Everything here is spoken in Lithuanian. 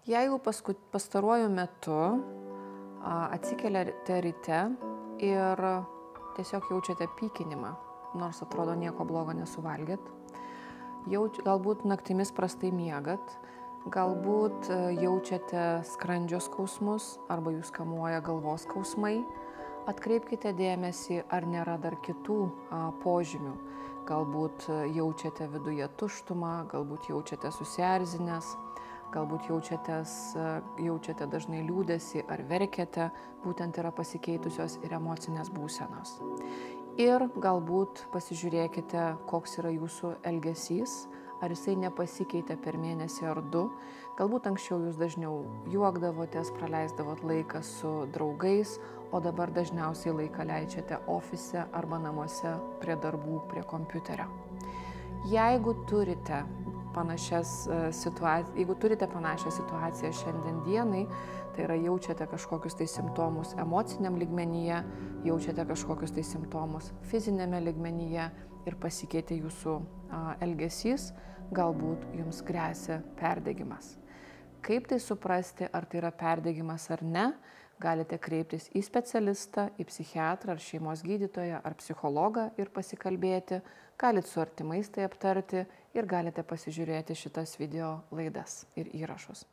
Jeigu pastaruoju metu atsikeliate ryte ir tiesiog jaučiate pykinimą, nors atrodo nieko blogo nesuvalgėt, galbūt naktimis prastai miegat, galbūt jaučiate skrandžio skausmus arba jūs kamuoja galvos skausmai, atkreipkite dėmesį, ar nėra dar kitų požymių. Galbūt jaučiate viduje tuštumą, galbūt jaučiate susierzinęs, galbūt jaučiate dažnai liūdesį ar verkiate, būtent yra pasikeitusios ir emocinės būsenos. Ir galbūt pasižiūrėkite, koks yra jūsų elgesys, ar jisai nepasikeitė per mėnesį ar du. Galbūt anksčiau jūs dažniau juokdavotės, praleisdavot laiką su draugais, o dabar dažniausiai laiką leidžiate ofise arba namuose prie darbų, prie kompiuterio. Jeigu turite panašią situaciją šiandien dienai, tai yra jaučiate kažkokius tai simptomus emociniam lygmenyje, jaučiate kažkokius tai simptomus fizinėme lygmenyje ir pasikeitė jūsų elgesys, galbūt jums gresia perdegimas. Kaip tai suprasti, ar tai yra perdegimas ar ne, galite kreiptis į specialistą, į psichiatrą ar šeimos gydytoją ar psichologą ir pasikalbėti, galite su artimais tai aptarti ir galite pasižiūrėti šitas video laidas ir įrašus.